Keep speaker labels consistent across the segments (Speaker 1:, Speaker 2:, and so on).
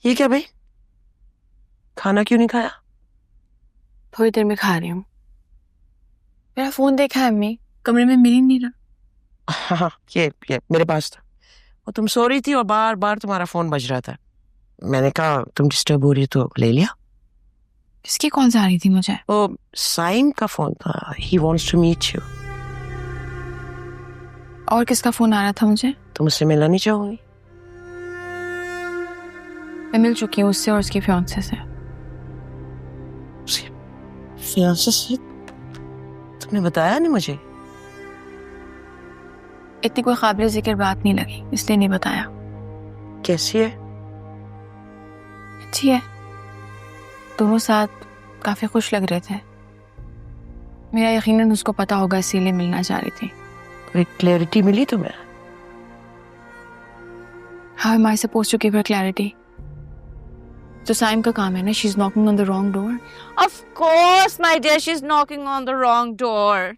Speaker 1: ये क्या भाई, खाना क्यों नहीं खाया?
Speaker 2: थोड़ी देर में खा रही हूँ। मेरा फोन देखा है अम्मी, कमरे में मिल ही नहीं रहा।
Speaker 1: हाँ, ये मेरे पास था। और तुम सो रही थी और बार बार तुम्हारा फोन बज रहा था। मैंने कहा तुम डिस्टर्ब हो रही हो तो ले लिया।
Speaker 2: किसकी कॉल आ रही थी मुझे?
Speaker 1: वो साइम का फोन था। He wants to meet you.
Speaker 2: और किसका फोन आ रहा था मुझे?
Speaker 1: तुम उससे मिलना नहीं चाहोगी?
Speaker 2: मैं मिल चुकी हूँ उससे और उसकी फियांसे से।
Speaker 1: फियांसे से? तुमने बताया नहीं मुझे।
Speaker 2: इतनी कोई काबिल जिक्र बात नहीं लगी, इसलिए नहीं बताया।
Speaker 1: कैसी है?
Speaker 2: अच्छी है, दोनों साथ काफी खुश लग रहे थे। मेरा यकीनन उसको पता होगा, इसीलिए मिलना चाह रही थी।
Speaker 1: कोई क्लैरिटी मिली तुम्हें?
Speaker 2: How am I supposed to give her clarity? तो साइम का काम है ना, she's knocking on the wrong door.
Speaker 3: Of course, my dear, she's knocking on the wrong door.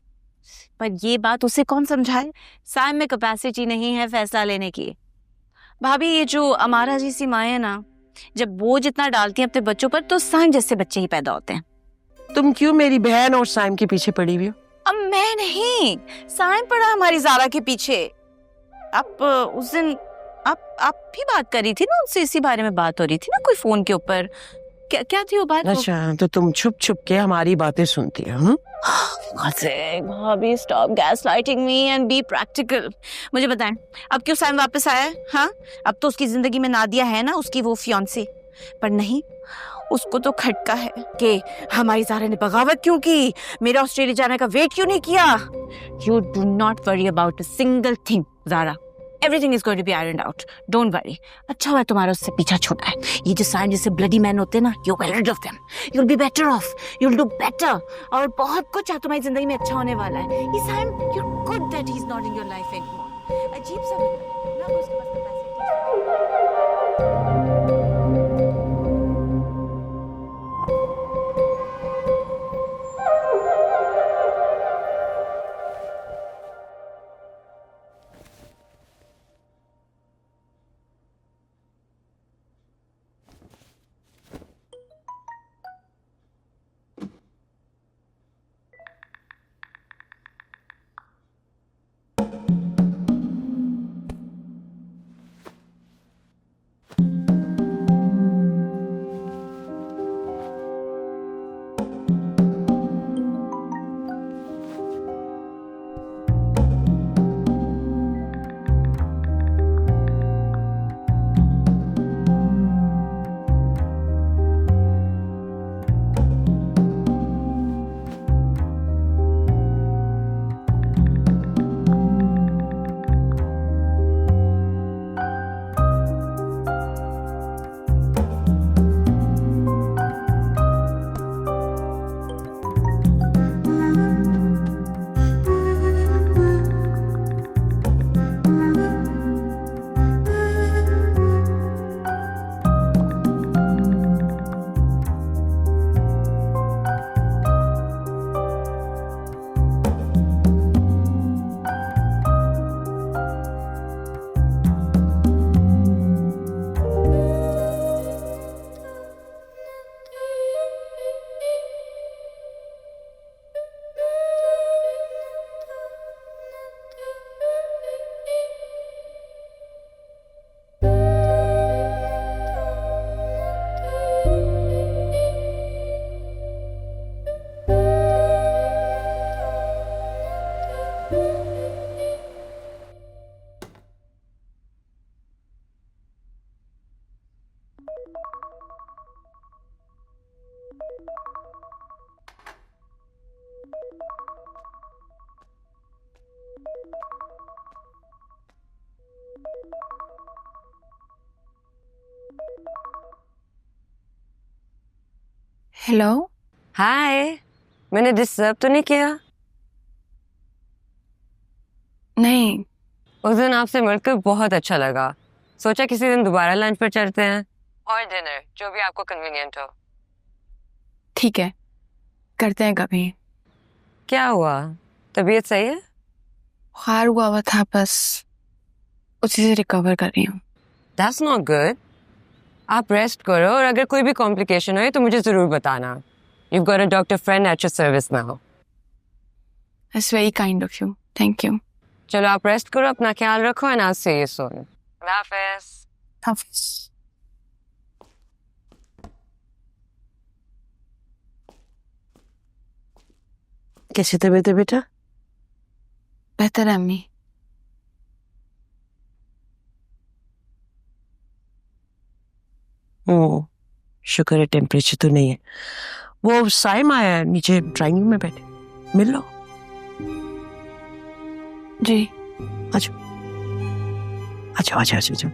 Speaker 3: पर ये बात उसे कौन समझाए? साइम में कैपेसिटी नहीं है फैसला लेने की। भाभी, ये जो अमारा जैसी माँ है ना, जब वो जितना डालती है अपने बच्चों पर, तो साइम जैसे बच्चे ही पैदा होते हैं।
Speaker 1: तुम क्यों मेरी बहन और साइम के पीछे पड़ी हुई हो?
Speaker 3: अब मैं नहीं, साइम पड़ा हमारी जारा के पीछे। आप उस दिन आप भी बात कर रही थी ना उनसे, इसी बारे में बात हो रही थी ना कोई फोन के ऊपर। क्या थी वो बात?
Speaker 1: अच्छा, तो तुम छुप छुप के हमारी बातें सुनती हो?
Speaker 3: भाभी, stop gaslighting me and be practical. मुझे बताएं, अब क्यों साइम वापस आया है? हाँ, अब तो उसकी जिंदगी में नादिया है ना, उसकी वो फियांसी। पर नहीं, उसको तो खटका है कि हमारी ज़ारा ने बगावत क्यों की, मेरा ऑस्ट्रेलिया जाने का वेट क्यों नहीं किया। You do not worry about a single thing Zara, everything is going to be ironed out, don't worry. अच्छा हुआ तुम्हारा उससे पीछा छूटा है। ये जो साइम जैसे ब्लडी मैन होते हैं ना, you will rid of them, you will be better of, you will do better, और बहुत कुछ तुम्हारी जिंदगी में अच्छा होने वाला है। ये Saim, you are good that he is not in your life anymore. अजीब सा लग रहा है ना, उसके पास
Speaker 2: हेलो,
Speaker 4: हाय, मैंने डिस्टर्ब तो नहीं किया?
Speaker 2: नहीं।
Speaker 4: उस दिन आपसे मिलकर बहुत अच्छा लगा, सोचा किसी दिन दोबारा लंच पर चलते हैं, और डिनर, जो भी आपको कन्वीनियंट हो।
Speaker 2: ठीक है, करते हैं कभी।
Speaker 4: क्या हुआ, तबीयत सही है?
Speaker 2: बुखार हुआ था, बस उसी से रिकवर कर रही हूँ।
Speaker 4: That's not good. आप रेस्ट करो और अगर कोई भी कॉम्प्लिकेशन हो तो मुझे ज़रूर बताना। You've got a doctor friend at your service now.
Speaker 2: That's very kind of you. Thank you.
Speaker 4: चलो आप रेस्ट करो, अपना ख्याल रखो and I'll see you soon. अल्लाह हाफ़िज़।
Speaker 2: हाफिज।
Speaker 1: कैसी तबीयत है बेटा?
Speaker 2: बेहतर है अम्मी।
Speaker 1: शुक्र है टेम्परेचर तो नहीं है। वो साइम आया है नीचे ड्राइंग रूम में बैठे, मिल लो।
Speaker 2: जी।
Speaker 1: अच्छा अच्छा अच्छा अच्छा अच्छा।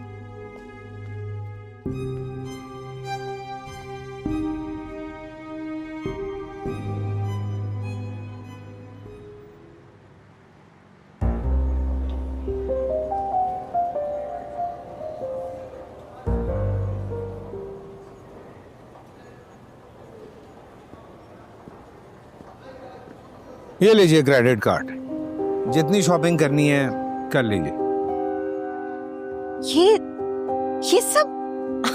Speaker 5: ये लीजिए क्रेडिट कार्ड, जितनी शॉपिंग करनी है कर लीजिए।
Speaker 3: ये सब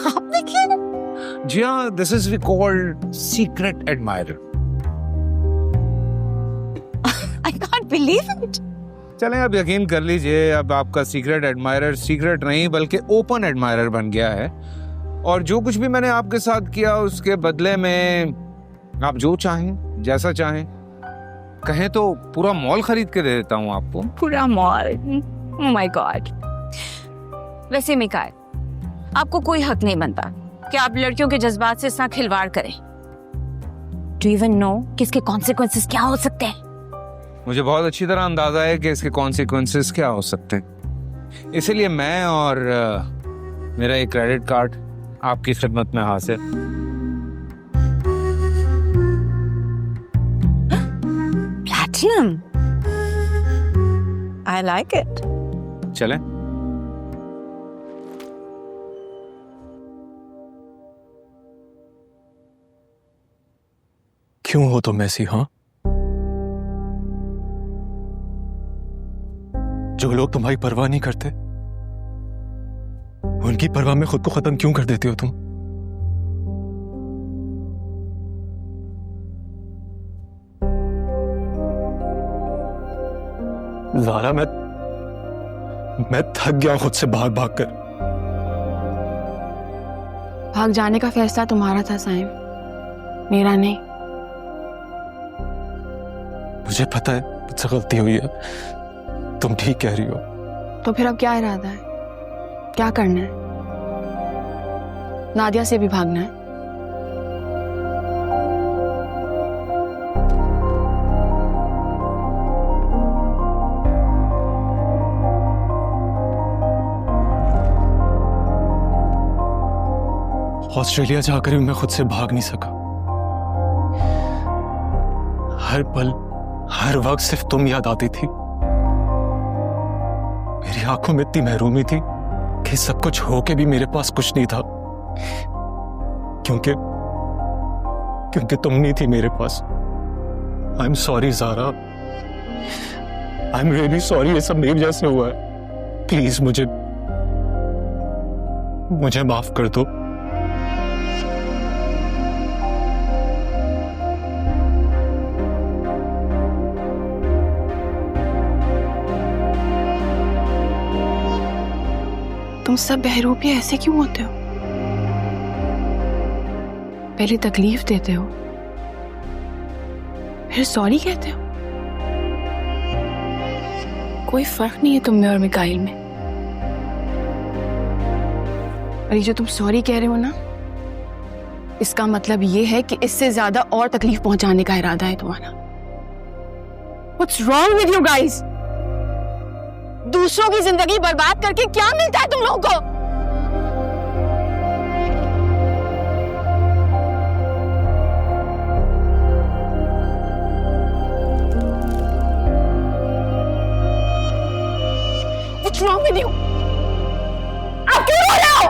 Speaker 3: आपने किया ना?
Speaker 5: जी हाँ, this is called secret admirer.
Speaker 3: I can't believe it.
Speaker 5: चलें अब यकीन कर लीजिए, अब आपका सीक्रेट एडमायरर सीक्रेट नहीं बल्कि ओपन एडमायरर बन गया है। और जो कुछ भी मैंने आपके साथ किया उसके बदले में आप जो चाहें जैसा चाहें, कहें तो पूरा मॉल खरीद के दे देता हूँ आपको।
Speaker 3: पूरा मॉल? Oh my God. वैसे मिकाएल, आपको कोई हक नहीं बनता कि आप लड़कियों के जज्बात से इतना खिलवाड़ करें। डू यू इवन नो कि इसके कॉन्सिक्वेंसेस क्या हो सकते हैं?
Speaker 5: मुझे बहुत अच्छी तरह अंदाजा है कि इसके कॉन्सिक्वेंसेस क्या हो सकते हैं, इसीलिए मैं और मेरा एक क्रेडिट कार्ड आपकी खिदमत में हाजिर।
Speaker 3: Platinum. I like it.
Speaker 5: चलें?
Speaker 6: क्यों हो तुम ऐसी? हाँ, जो लोग तुम्हारी परवाह नहीं करते उनकी परवाह में खुद को खत्म क्यों कर देते हो तुम? ज़ारा, मैं थक गया खुद से भाग भाग कर।
Speaker 2: भाग जाने का फैसला तुम्हारा था साइम, मेरा नहीं।
Speaker 6: मुझे पता है मुझसे गलती हुई है, तुम ठीक कह रही हो।
Speaker 2: तो फिर अब क्या इरादा है? क्या करना है? नादिया से भी भागना है?
Speaker 6: ऑस्ट्रेलिया जाकर भी मैं खुद से भाग नहीं सका। हर पल हर वक्त सिर्फ तुम याद आती थी। मेरी आंखों में इतनी महरूमी थी कि सब कुछ हो के भी मेरे पास कुछ नहीं था, क्योंकि तुम नहीं थी मेरे पास। I am sorry Zara, I am really sorry. ये सब मेरी वजह से हुआ है। प्लीज मुझे माफ कर दो।
Speaker 2: तुम सब बहरूपी ऐसे क्यों होते हो? पहले तकलीफ देते हो, फिर सॉरी कहते हो। कोई फर्क नहीं है तुम में और मिकाइल में। और ये जो तुम सॉरी कह रहे हो ना, इसका मतलब ये है कि इससे ज्यादा और तकलीफ पहुंचाने का इरादा है तुम्हारा। What's wrong with you guys? दूसरों की जिंदगी बर्बाद करके क्या मिलता है तुम लोगों को? What's wrong with you? आप क्यों रो रहे हो?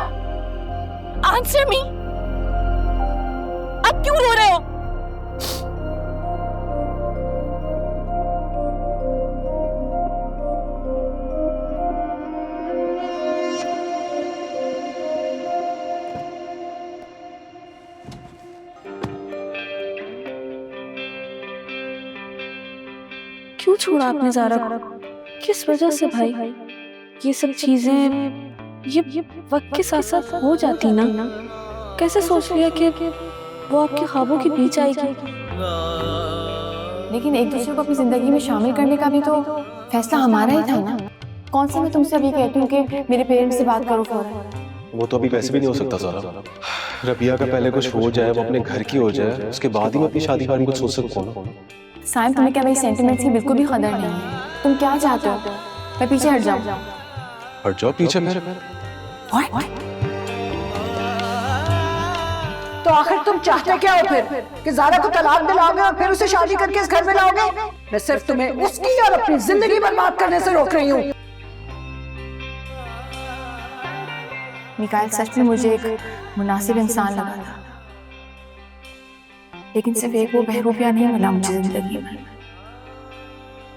Speaker 2: Answer me. आप क्यों रो रहे हो?
Speaker 3: छोड़ा आपने ज़ारा को? किस वजह से भाई? ये सब चीजें ये वक्त के साथ साथ हो जाती ना। कैसे सोच लिया कि वो आपके ख्वाबों के बीच आएगी?
Speaker 2: लेकिन एक दूसरे को अपनी जिंदगी में शामिल करने का भी तो फैसला हमारा ही था ना। कौन सा मैं तुमसे अभी कहती हूँ कि मेरे पेरेंट्स से बात करो फौरन।
Speaker 6: वो तो अभी वैसे भी नहीं हो सकता सारा। रबिया का पहले कुछ हो जाए, वो अपने घर की हो जाए, उसके बाद ही मैं अपनी शादी के बारे में कुछ सोच सकता हूँ ना।
Speaker 2: साइम, तुम्हें क्या मेरी सेंटिमेंट्स की बिल्कुल भी कदर नहीं है? तुम क्या चाहते हो? मैं पीछे हट जाऊँ?
Speaker 6: हट जाओ पीछे फिर।
Speaker 7: तो आखिर तुम चाहते क्या हो फिर? कि ज़ारा को तलाक दिलाओगे और फिर उसे शादी करके इस घर में लाओगे? मैं सिर्फ तुम्हें उसकी और अपनी जिंदगी बर्बाद करने से रोक रही हूँ।
Speaker 2: मिकाइल, सच में मुझे एक मुनासिब इंसान लगा था, लेकिन सिर्फ एक वो बहरूपिया नहीं मिला मुझे जिंदगी में।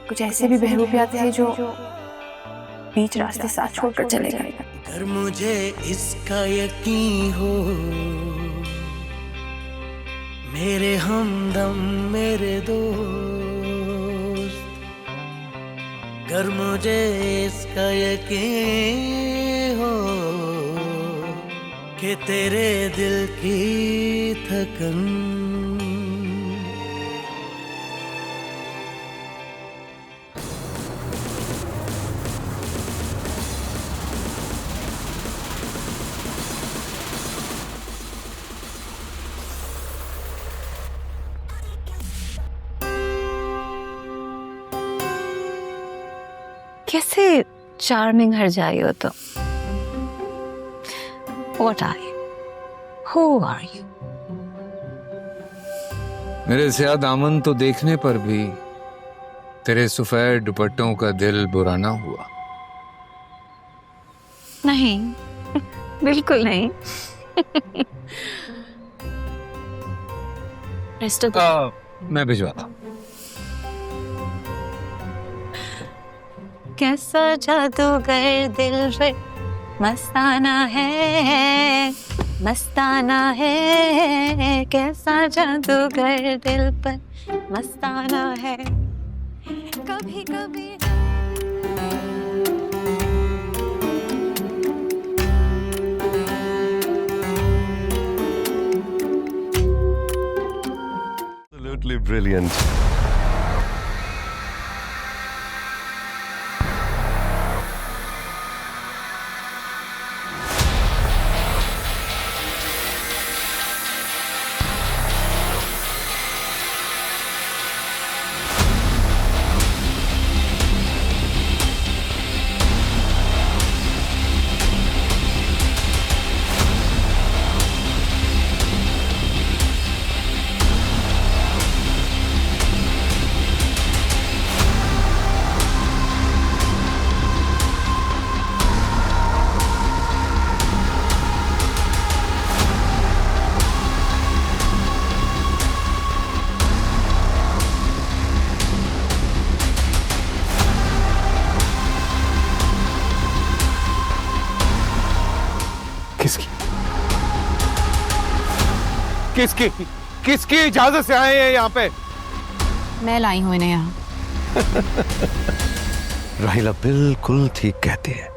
Speaker 2: कुछ ऐसे भी बहरूपिया थे जो बीच रास्ते साथ छोड़कर चले गए।
Speaker 8: अगर मुझे इसका यकीन हो, मेरे हमदम मेरे दोस्त, अगर मुझे इसका यकीन हो कि तेरे दिल की थकन
Speaker 3: कैसे चार्मिंग हर जाई हो तुम। What are you? Who are you?
Speaker 5: मेरे स्याह दामन तो देखने पर भी तेरे सफेद दुपट्टों का दिल बुरा ना हुआ।
Speaker 3: नहीं, बिल्कुल नहीं।
Speaker 5: मैं भिजवाता हूँ।
Speaker 3: कैसा जादूगर दिल पे मस्ताना है, मस्ताना है। कैसा जादूगर दिल पर मस्ताना है। कभी कभी
Speaker 9: Absolutely brilliant.
Speaker 6: किसकी
Speaker 5: किसकी किसकी इजाजत से आए हैं यहाँ पे?
Speaker 2: मैं लाई हूँ इन्हें यहाँ।
Speaker 9: राहिला बिल्कुल ठीक कहती है।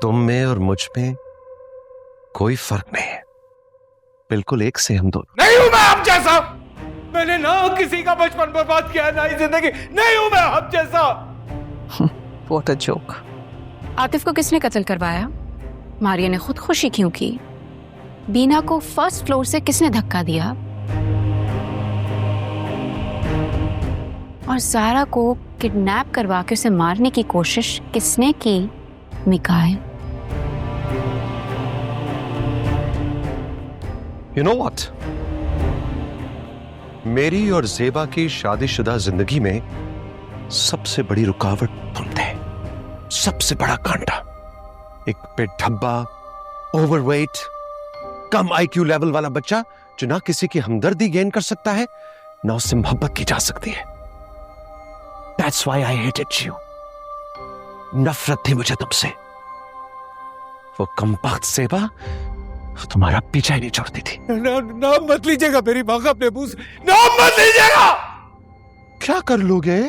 Speaker 9: तुम में और मुझ में कोई फर्क नहीं है, बिल्कुल एक से हम दोनों।
Speaker 5: नहीं हूं मैं आप जैसा। मैंने ना किसी का बचपन बर्बाद किया ना ही जिंदगी। नहीं हूं मैं आप जैसा।
Speaker 1: What a joke.
Speaker 2: आतिफ को किसने कत्ल करवाया? मारिया ने खुदकुशी क्यों की? बीना को फर्स्ट फ्लोर से किसने धक्का दिया? और ज़ारा को किडनैप करवा के उसे मारने की कोशिश किसने की? मिकाइल।
Speaker 9: You know what? मेरी और ज़ेबा की शादीशुदा जिंदगी में सबसे बड़ी रुकावट तुम थे। सबसे बड़ा कांटा। एक बेढब्बा, ओवरवेट, कम आईक्यू लेवल वाला बच्चा जो ना किसी की हमदर्दी गेन कर सकता है ना उससे मोहब्बत की जा सकती है। That's why I hated you. नफरत थी मुझे तुमसे। वो कमबख्त ज़ेबा तुम्हारा पीछा ही नहीं छोड़ती थी।
Speaker 5: नाम मत लीजिएगा मेरी माँ का अपने मुंह से। नाम मत लीजिएगा।
Speaker 9: क्या कर लोगे?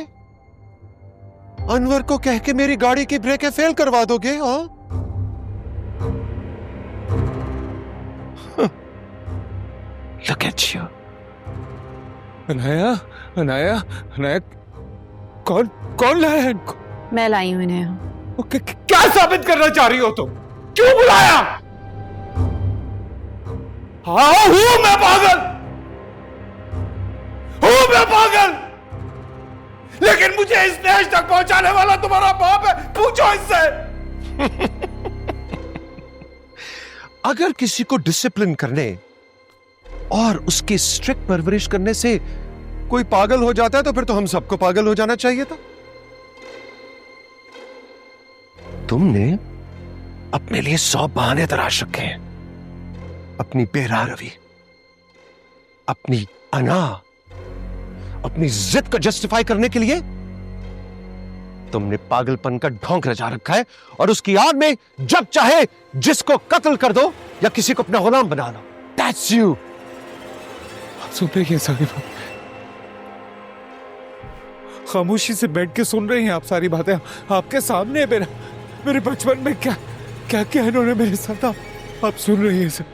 Speaker 9: अनवर को कह के मेरी गाड़ी की ब्रेकें फेल करवा दोगे? हाँ, Look at you.
Speaker 5: Anaya, Anaya, Anaya, कौन लाया है इनको?
Speaker 3: मैं लाई हूं इन्हें।
Speaker 5: क्या साबित करना चाह रही हो तुम? क्यों बुलाया? हाँ, हूं मैं पागल, लेकिन मुझे इस देश तक पहुंचाने वाला तुम्हारा बाप है। पूछो इससे।
Speaker 9: अगर किसी को डिसिप्लिन करने और उसकी स्ट्रिक्ट परवरिश करने से कोई पागल हो जाता है तो फिर तो हम सबको पागल हो जाना चाहिए था। तुमने अपने लिए 100 बहाने तराश रखे हैं, अपनी बेरारवी, अपनी अना, अपनी जिद को जस्टिफाई करने के लिए तुमने पागलपन का ढोंग रचा रखा है, और उसकी आड़ में जब चाहे जिसको कत्ल कर दो या किसी को अपना गुलाम बना लो। That's you.
Speaker 5: सुन रही है सारी बात, खामोशी से बैठ के सुन रही हैं आप सारी बातें। आपके सामने मेरे बचपन में क्या इन्होंने मेरे साथ, आप सुन रही हैं सर।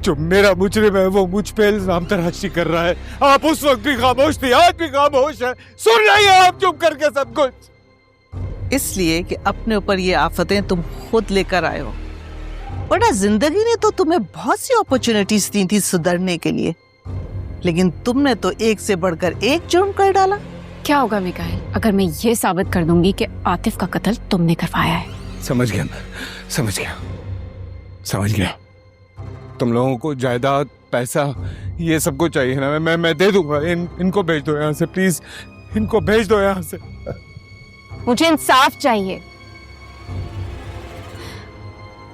Speaker 5: जो मेरा मुजरिम है वो मुझ पे इल्जाम तराशी कर रहा है। आप उस वक्त भी खामोश थी, आज भी खामोश है। सुन रही है आप चुप करके सब कुछ।
Speaker 10: इसलिए कि अपने ऊपर ये आफतें तुम खुद लेकर आए हो, वरना जिंदगी ने तो तुम्हें बहुत सी अपॉर्चुनिटीज दी थी सुधरने के लिए, लेकिन तुमने तो एक से बढ़कर एक जुर्म कर डाला।
Speaker 2: क्या होगा मिकाइल अगर मैं ये साबित कर दूंगी कि आतिफ का कत्ल तुमने करवाया है?
Speaker 5: समझ गया मैं, समझ गया। तुम लोगों को जायदाद, पैसा, ये सब कुछ चाहिए ना? मैं दे दूंगा। इनको भेज दो यहाँ से, प्लीज। इनको भेज दो यहाँ से।
Speaker 2: मुझे इंसाफ चाहिए।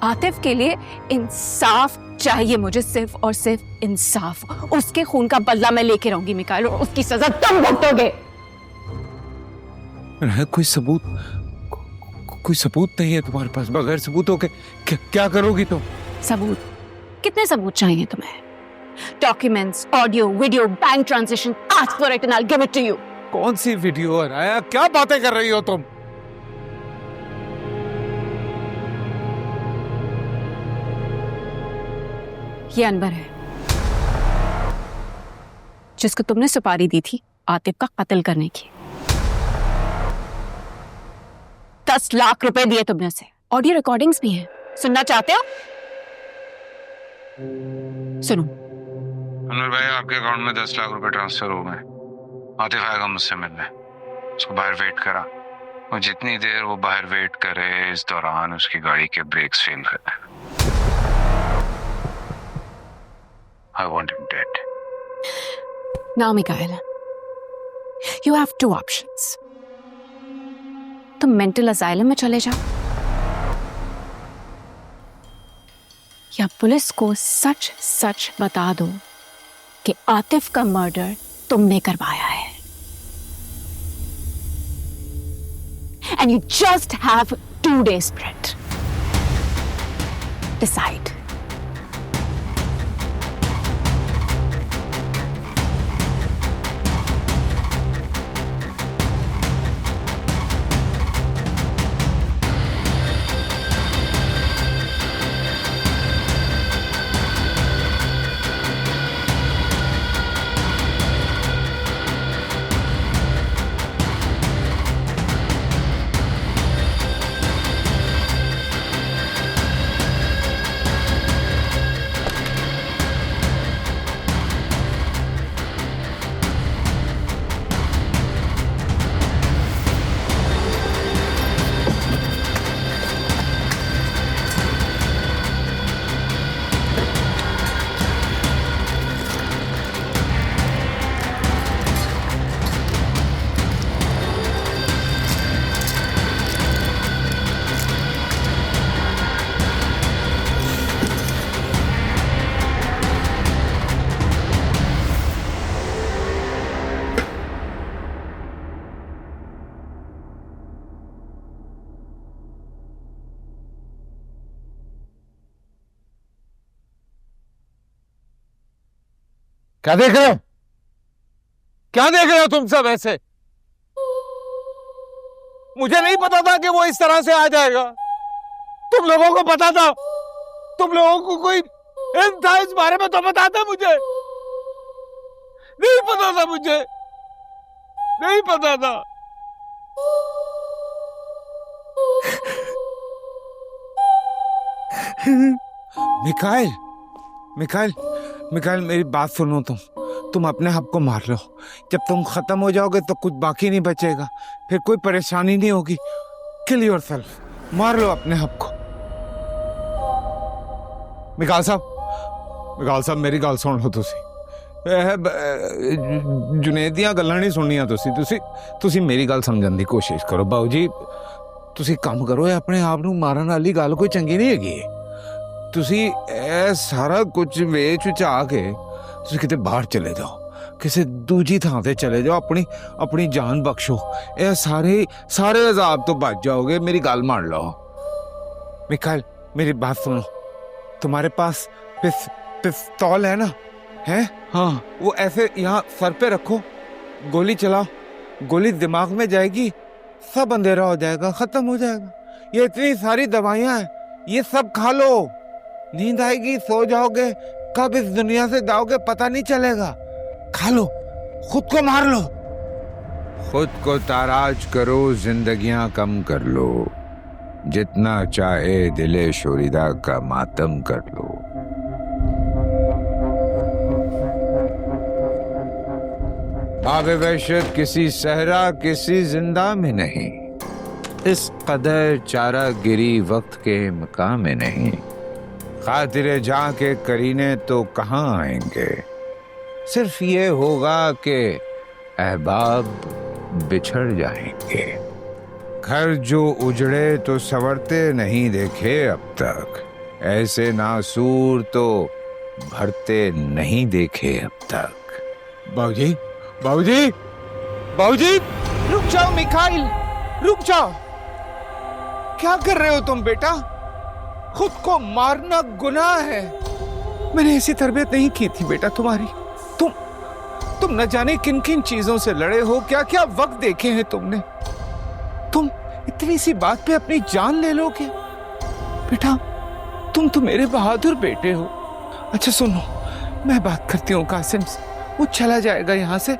Speaker 2: आतिफ के लिए इंसाफ चाहिए मुझे, सिर्फ और सिर्फ इंसाफ। उसके खून का बदला मैं लेके रहूंगी मिकाइल, और उसकी सजा तुम भुगतोगे।
Speaker 5: कोई सबूत नहीं है तुम्हारे पास? बगैर सबूतों के क्या करोगी तुम?
Speaker 2: सबूत? कितने सबूत चाहिए तुम्हें? Documents, audio, video, bank transaction, ask for it and I will give it to you.
Speaker 5: कौन सी वीडियो अनाया? क्या बातें कर रही हो तुम?
Speaker 2: ये अनवर है जिसको तुमने सुपारी दी थी आतिफ का कत्ल करने की। 10 लाख रुपए दिए तुमने उसे। ऑडियो रिकॉर्डिंग्स भी हैं, सुनना चाहते हो? सुनो।
Speaker 5: अनवर भाई, आपके अकाउंट में 10 लाख रुपए ट्रांसफर हो गए। आतिफ आएगा मुझसे मिलने, उसको बाहर वेट करा, और जितनी देर वो बाहर वेट करे इस दौरान उसकी गाड़ी के ब्रेक्स फेल करे। I want him dead.
Speaker 2: Now, Mikael, you have 2 options. तुम मेंटल असाइलम में चले जाओ, या पुलिस को सच सच बता दो कि आतिफ का मर्डर तुमने करवाया है। And you just have 2 days for it. Decide.
Speaker 5: क्या देख रहे हो? क्या देख रहे हो तुम सब ऐसे? मुझे नहीं पता था कि वो इस तरह से आ जाएगा। तुम लोगों को पता था? तुम लोगों को कोई इल्म था इस बारे में तो बताता मुझे। नहीं पता था मुझे, नहीं पता था। मिकाइल, मिकाइल, मिकाइल, मेरी बात सुनो। तुम अपने आप को मार लो। जब तुम खत्म हो जाओगे तो कुछ बाकी नहीं बचेगा, फिर कोई परेशानी नहीं होगी। किल योरसेल्फ, मार लो अपने आप को। मिकाल साहब मेरी गल सुन लो। जुनेद दियां गल्लां नहीं सुननियां। तुसी मेरी गल समझण दी कोशिश करो। बाऊ जी तुसी काम करो, अपने आप नूं मारन वाली गल कोई चंगी नहीं हैगी। तुसी सारा कुछ वेच विचा के तुसी किते बाहर चले जाओ, किसी दूजी थां ते चले जाओ, अपनी जान बख्शो। ये सारे अजाब तो बच जाओगे। मेरी गल मान लो। मिकाइल मेरी बात सुनो। तुम्हारे पास पिस्तौल है ना? है? हाँ, वो ऐसे यहाँ सर पे रखो, गोली चलाओ, गोली दिमाग में जाएगी, सब अंधेरा हो जाएगा, खत्म हो जाएगा। ये इतनी सारी दवाइयां हैं, ये सब खा लो, नींद आएगी, सो जाओगे, कब इस दुनिया से जाओगे पता नहीं चलेगा। खा लो, खुद को मार लो, खुद को ताराज करो, जिंदगियां कम कर लो, जितना चाहे दिले शोरीदा का मातम कर लो। बाबे वहशत किसी सहरा किसी जिंदा में नहीं, इस कदर चारा गिरी वक्त के मकाम में नहीं। खातिरे जहां के करीने तो कहाँ आएंगे, सिर्फ ये होगा कि अहबाब बिछड़ जाएंगे। घर जो उजड़े तो संवरते नहीं देखे अब तक, ऐसे नासूर तो भरते नहीं देखे अब तक। बाबूजी, बाबूजी, बाबूजी, रुक जाओ मिकाइल, रुक जाओ। क्या कर रहे हो तुम बेटा? खुद को मारना गुनाह है। मैंने ऐसी तरबियत नहीं की थी बेटा तुम्हारी। तुम न जाने किन किन चीजों से लड़े हो, क्या क्या वक्त देखे हैं तुमने। तुम इतनी सी बात पे अपनी जान ले लोगे बेटा? तुम तो मेरे बहादुर बेटे हो। अच्छा सुनो, मैं बात करती हूँ कासिम से, वो चला जाएगा यहाँ से।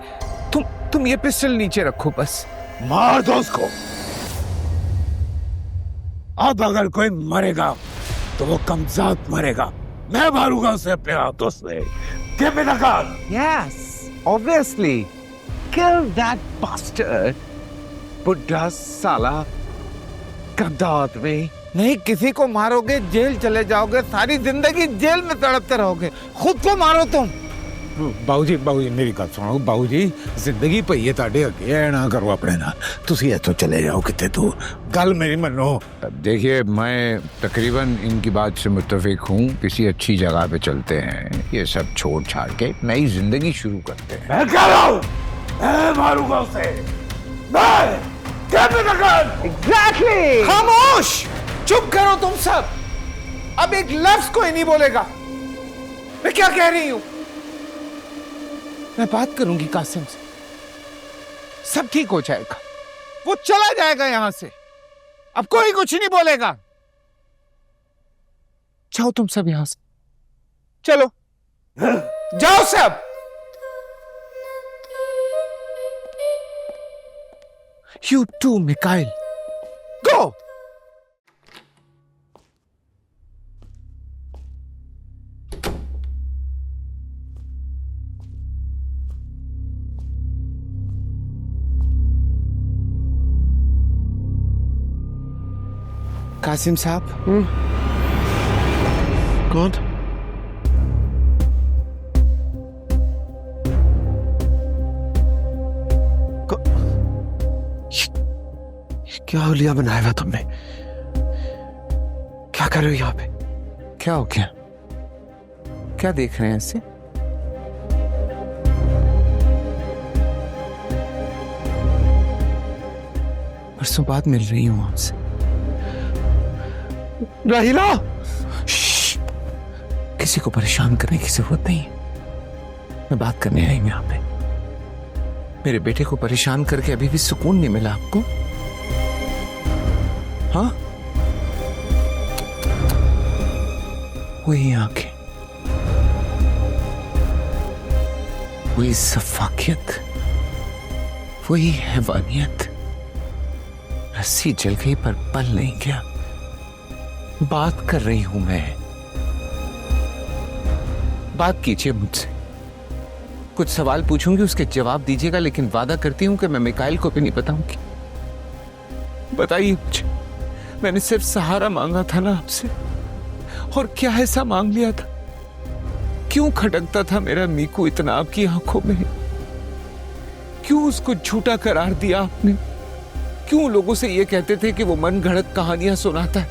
Speaker 5: तुम ये पिस्टल नीचे रखो बस।
Speaker 11: मार दो उसको। अब अगर कोई मरेगा तो वो कमजात मरेगा। मैं मारूंगा उसे अपने हाथों से। Give me the gun.
Speaker 5: Yes, obviously. Kill that bastard. बुड्ढा साला गधा आदमी। नहीं, किसी को मारोगे जेल चले जाओगे, सारी जिंदगी जेल में तड़पते रहोगे। खुद को मारो तुम। बाबूजी, बाबूजी मेरी गल सुनो। बाबूजी जिंदगी पई है ताड़े अगे, ऐ ना करो अपने नाल। तुसी इत्थों चले जाओ किते दूर, गल मेरी मनो। देखिए मैं तकरीबन इनकी बात से मुत्तफिक हूँ। किसी अच्छी जगह पे चलते हैं, ये सब छोड़ छाड़ के नई जिंदगी शुरू करते हैं।
Speaker 11: मैं कह रहा हूँ, मैं मारूंगा उसे। मैं
Speaker 5: Exactly! खामोश! चुप करो तुम सब। अब एक लफ्ज कोई नहीं बोलेगा। मैं क्या कह रही हूं? मैं बात करूंगी कासिम से, सब ठीक हो जाएगा। वो चला जाएगा यहां से, अब कोई कुछ नहीं बोलेगा। जाओ तुम सब यहां से, चलो जाओ सब। You too, Mikhail. Go! Qasim साहब।
Speaker 9: कौन? क्या होलिया बनाया हुआ तुमने? क्या कर रहे हो यहाँ पे?
Speaker 5: क्या हो गया? क्या देख रहे हैं ऐसे? परसों बाद मिल रही हूं आपसे।
Speaker 9: राहिला!
Speaker 5: किसी को परेशान करने की जरूरत नहीं है। मैं बात करने आई हूं यहाँ पे। मेरे बेटे को परेशान करके अभी भी सुकून नहीं मिला आपको? हाँ, वही आंखें, वही सफाकियत, वही हैवानियत। रस्सी जल गई पर पल नहीं गया। बात कर रही हूं मैं। बात कीजिए मुझसे, कुछ सवाल पूछूंगी, उसके जवाब दीजिएगा, लेकिन वादा करती हूं कि मैं मिकाइल को भी नहीं बताऊंगी। बताइए मुझे, मैंने सिर्फ सहारा मांगा था ना आपसे, और क्या ऐसा मांग लिया था? क्यों खटकता था मेरा मीकू इतना आपकी आंखों में? क्यों उसको झूठा करार दिया आपने? क्यों लोगों से ये कहते थे कि वो मन गढ़ंत कहानियां सुनाता है,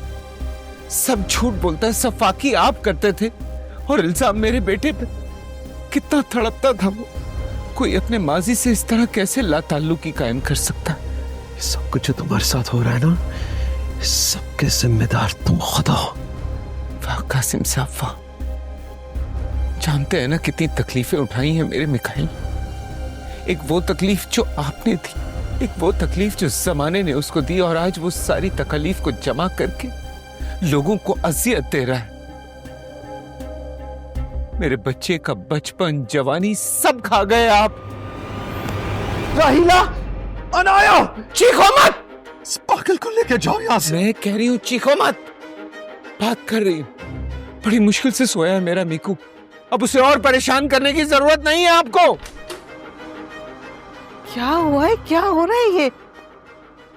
Speaker 5: सब झूठ बोलता है, सब फाकी आप करते थे, और इल्जाम मेरे बेटे पे? कितना तड़पता था वो। कोई अपने माजी से इस तरह कैसे लाताल्लुकी कायम कर सकता है?
Speaker 9: सब कुछ जो तुम्हारे साथ हो रहा है ना, सबके जिम्मेदार तुम खुद हो।
Speaker 5: वाह कासिम साहब, वाह। जानते हैं ना कितनी तकलीफें उठाई हैं मेरे मिकाइल। एक वो तकलीफ जो आपने दी, एक वो तकलीफ जो जमाने ने उसको दी, और आज वो सारी तकलीफ को जमा करके लोगों को अजियत दे रहा है। मेरे बच्चे का बचपन, जवानी सब खा गए आप।
Speaker 9: राहिला, अनाया,
Speaker 5: चीखो मत।
Speaker 9: इस पागल को लेके जाओ यहां से।
Speaker 5: मैं कह रही हूं चीखो मत। बात कर रही हूं। बड़ी मुश्किल से सोया है मेरा मीकू, अब उसे और परेशान करने की जरूरत नहीं है आपको।
Speaker 10: क्या हुआ है, क्या हो रहा है ये?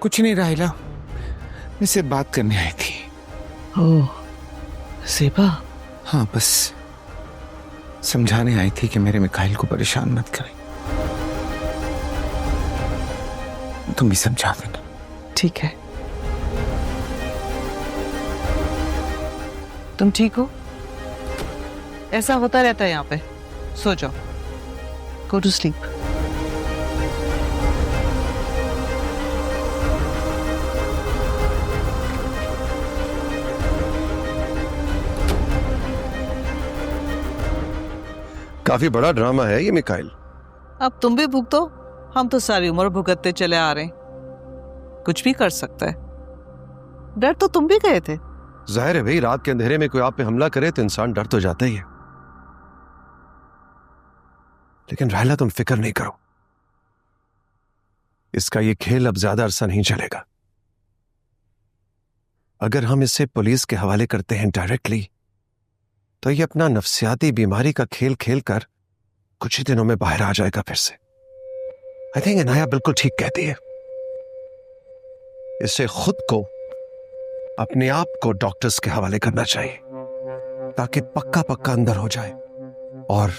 Speaker 5: कुछ नहीं राहिला, मैं सिर्फ बात करने आई थी।
Speaker 10: ओह सेबा,
Speaker 5: हाँ, बस समझाने आई थी कि मेरे मिकाइल को परेशान मत करें। तुम भी समझा देना।
Speaker 10: ठीक है। तुम ठीक हो? ऐसा होता रहता है यहाँ पे। सो जाओ, गो टू स्लीप।
Speaker 9: काफी बड़ा ड्रामा है ये मिकाइल।
Speaker 10: अब तुम भी भुगतो, हम तो सारी उम्र भुगतते चले आ रहे हैं। कुछ भी कर सकता है। डर तो तुम भी गए थे।
Speaker 9: जाहिर है भाई, रात के अंधेरे में कोई आप पे हमला करे तो इंसान डर तो जाता ही है। लेकिन राहिला, तुम फिक्र नहीं करो, इसका ये खेल अब ज्यादा अरसा नहीं चलेगा। अगर हम इसे पुलिस के हवाले करते हैं डायरेक्टली, तो ये अपना नफ्सियाती बीमारी का खेल खेल कर कुछ ही दिनों में बाहर आ जाएगा फिर से। आई थिंक अनाया बिल्कुल ठीक कहती है। इसे खुद को, अपने आप को डॉक्टर्स के हवाले करना चाहिए, ताकि पक्का पक्का अंदर हो जाए और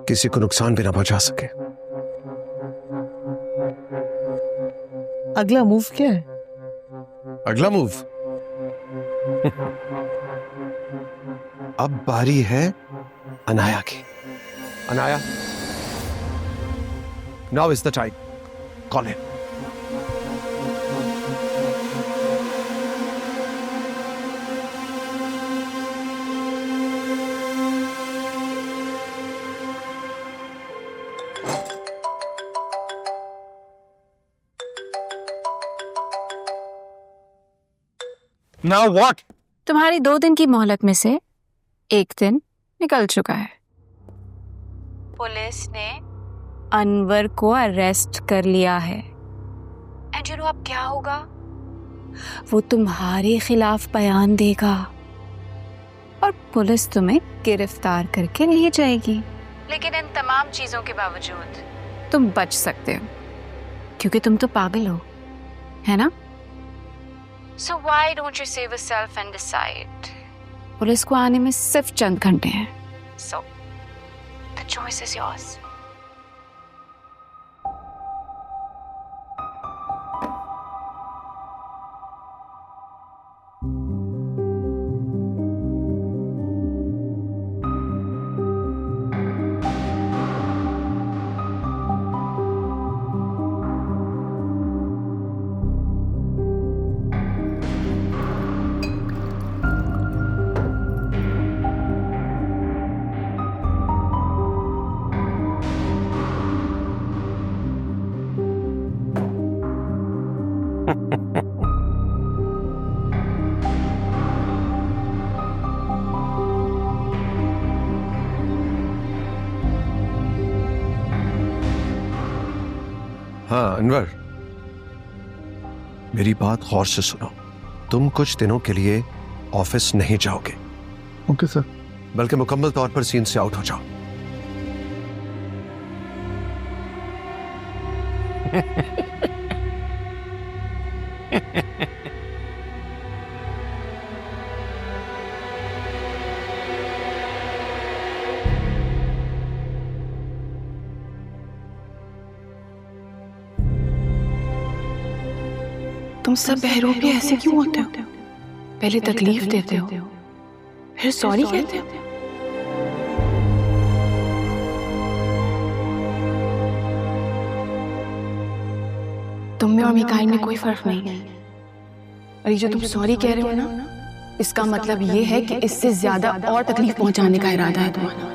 Speaker 9: किसी को नुकसान भी ना पहुंचा सके।
Speaker 10: अगला मूव क्या है?
Speaker 9: अगला मूव अब बारी है अनाया की। Anaya, now is the time, call him.
Speaker 5: Now what?
Speaker 3: तुम्हारी 2 दिन की मोहलत में से 1 दिन निकल चुका है। पुलिस ने अनवर को अरेस्ट कर लिया है। एंड यू नो अब क्या होगा? वो तुम्हारे खिलाफ बयान देगा और पुलिस तुम्हें गिरफ्तार करके ले जाएगी। लेकिन इन तमाम चीजों के बावजूद तुम बच सकते हो, क्योंकि तुम तो पागल हो, है ना? So why don't you save yourself and decide? Police को आने में सिर्फ चंद घंटे हैं। So the choice is yours.
Speaker 9: Anwar, मेरी बात गौर से सुनो। तुम कुछ दिनों के लिए ऑफिस नहीं जाओगे।
Speaker 6: Okay sir.
Speaker 9: बल्कि मुकम्मल तौर पर सीन से आउट हो जाओ।
Speaker 2: तुम सब बहरों पे ऐसे क्यों होते हो? पहले तकलीफ देते हो, फिर सॉरी कहते हो। तुम में और मिकाइल में कोई फर्क नहीं है। और ये जो तुम सॉरी कह रहे हो ना, इसका मतलब ये है कि इससे ज्यादा और तकलीफ पहुंचाने का इरादा है तुम्हारा।